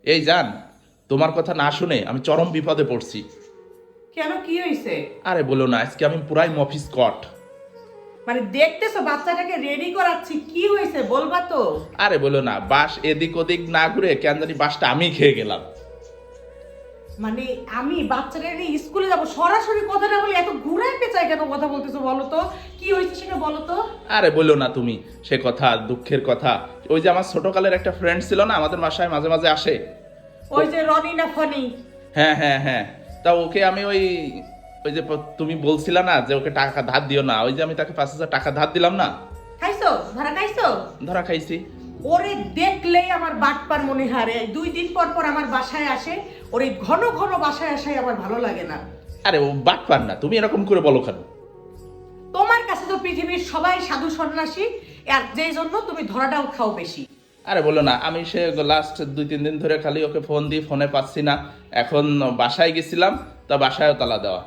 এই জান, তোমার কথা না শুনে আমি চরম বিপদে পড়ছি। কেন, কি হয়েছে? আরে বলো না, আজকে আমি পুরাই মফিস কট। মানে দেখতেছো বাচ্চাটাকে রেডি করাচ্ছি, কি হয়েছে বলবা তো? আরে বলো না, বাস এদিক ওদিক না ঘুরে কেন জানি বাসটা আমি খেয়ে গেলাম। মানে আমি বাচ্চাটা নিয়ে স্কুলে যাবো, সরাসরি কথাটা বলি, এত ঘুরায় পেঁচায় কেন কথা বলতেছো বলো তো? কি হয়েছে সেটা বলো তো। আরে বলো না তুমি সে কথা, দুঃখের কথা। ওই যে আমার ছোটকালের একটা ফ্রেন্ড ছিল না, আমাদের বাসায় মাঝে মাঝে আসে। ওই যে রনি না ফনি? হ্যাঁ হ্যাঁ হ্যাঁ। তা ওকে আমি ওই ওই যে তুমি বলছিলা না যে ওকে টাকা ধার দিও না, ওই যে আমি তাকে 5,000 টাকা ধার দিলাম না। খাইছো, ধরা খাইছো? ধরা খাইছি। ওরে দেখলেই আমার বাটপার মনে হারে, 2 দিন পর পর আমার বাসায় আসে। ওরে ঘন ঘন বাসায় আসাই আমার ভালো লাগে না। আরে ও বাটপার না, তুমি এরকম করে বলো কেন? তোমার কাছে তো পৃথিবীর সবাই সাধু সন্ন্যাসী, আর যেই জন্য তুমি ধরাটাও খাও বেশি। আরে বলো না, আমি সে লাস্ট 2-3 দিন ধরে খালি ওকে ফোন দিই, ফোনে পাচ্ছি না। এখন বাসায় গেছিলাম, তা বাসায়ও তালা দেওয়া।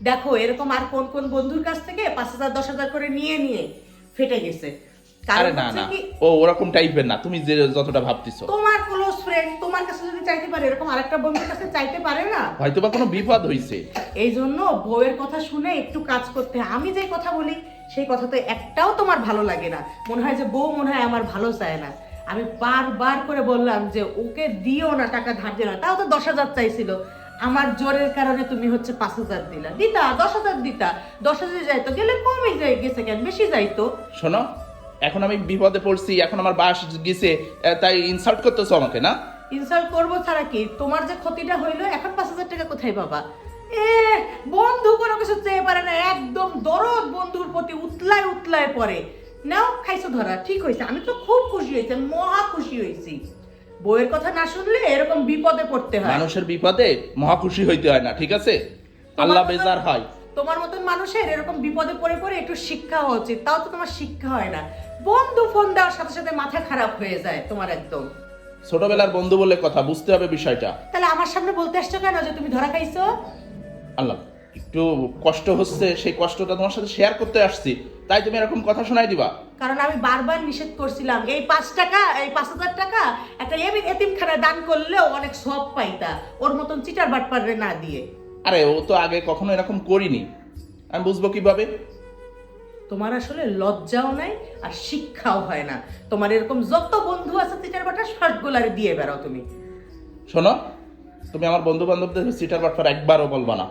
দেখো এরকম আর কোন কোন বন্ধুর কাছ থেকে 5,000 10,000 করে নিয়ে নিয়ে ফেটে গেছে। কারণ আরে না হচ্ছে না, কি, ও ওরকম টাইপের না, তুমি যে যতটা ভাবতেছো। তোমার ক্লোজ ফ্রেন্ড তোমার কাছে যদি চাইতে পারে, এরকম আরেকটা বন্ধুর কাছে চাইতে পারে না? হয়তো বা কোনো বিপদ হয়েছে। এই জন্য বউয়ের কথা শুনে একটু কাজ করতে হয়। আমি যে কথা বলি সেই কথা তো একটাও তোমার ভালো লাগে না, মনে হয় যে বউ মনে হয় আমার ভালো চায় না। আমি বারবার করে বললাম যে ওকে দিও না, টাকা ধার দিও না, তাও তো 10,000 চাইছিল। আমার জোরের কারণে তুমি হচ্ছে 5,000 দিলা, দিতা 10,000 দিতা, 10,000 যাইতো, গেলে কমই যাই গেছে কেন, বেশি যাইতো। শোনো, এখন আমি বিপদে পড়ছি, এখন আমার বাস গেছে, তাই ইনসাল্ট করতেছো আমাকে না? ইনসাল্ট করবো ছাড়া কি? তোমার যে ক্ষতিটা হইলো, এখন 5,000 টাকা কোথায় পাবা? এ, বন্ধু কোনো কিছু চেয়ে পারে না, একদম দরদ বন্ধুর প্রতি উতলায় উতলায় পড়ে। নাও খাইছো ধরা, ঠিক হয়েছে, আমি তো খুব খুশি হয়েছি, আমি মহা খুশি হয়েছি। বইয়ের কথা না শুনলে এরকম বিপদে পড়তে হয়। মানুষের বিপদে মহা খুশি হইতে হয় না, ঠিক আছে? তোমার আল্লাহ মতন- বেজার হয়। তোমার মতন মানুষের এরকম বিপদে পড়ে পড়ে একটু শিক্ষা হওয়া উচিত, তাও তো তোমার শিক্ষা হয় না। বন্ধু ফোন দেওয়ার সাথে সাথে মাথা খারাপ হয়ে যায় তোমার একদম। ছোটবেলার বন্ধু বলে কথা, বুঝতে হবে বিষয়টা। তাহলে আমার সামনে বলতে আসছো কেন যে তুমি ধরা খাইছো? আল্লাহ, একটু কষ্ট হচ্ছে, সেই কষ্টটা তোমার সাথে শেয়ার করতে আসছি, তাই তুমি এরকম কথা শোনাই দিবা? কারণ আমি বারবার নিষেধ করছিলাম, এই 5 টাকা, এই 5,000 টাকা একটা এতিমখানায় দান করলেও অনেক সব পাইতা, ওর মতন চিটার বাটপারে না দিয়ে। আরে ও তো আগে কখনো এরকম করিনি, আমি বুঝবো কিভাবে? তোমার আসলে লজ্জাও নাই আর শিক্ষাও হয় না। তোমার এরকম যত বন্ধু আছে চিটার বাটা সবগুলারে দিয়ে বেড়াও তুমি। শোনো, তুমি আমার বন্ধু বান্ধবদের সিটার বাটফার একবারও বলবা না,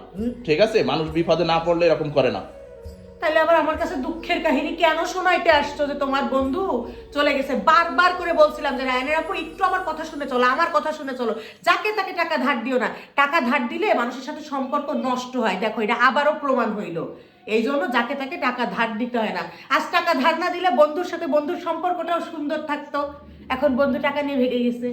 ঠিক আছে? মানুষ বিপদে না পড়লে এরকম করে না। তাহলে আবার আমার কাছে দুঃখের কাহিনী কেন শোনাইতে আসছো যে তোমার বন্ধু চলে গেছে? বারবার করে বলছিলাম যে রায়নের আপু একটু আমার কথা শুনে চলো, আমার কথা শুনে চলো, যাকে তাকে টাকা ধার দিও না। টাকা ধার দিলে মানুষের সাথে সম্পর্ক নষ্ট হয়, দেখো এটা আবারও প্রমাণ হইলো। এই জন্য যাকে তাকে টাকা ধার দিতে হয় না। আজ টাকা ধার না দিলে বন্ধুর সাথে বন্ধুর সম্পর্কটাও সুন্দর থাকতো, এখন বন্ধু টাকা নিয়ে ভেগে গেছে।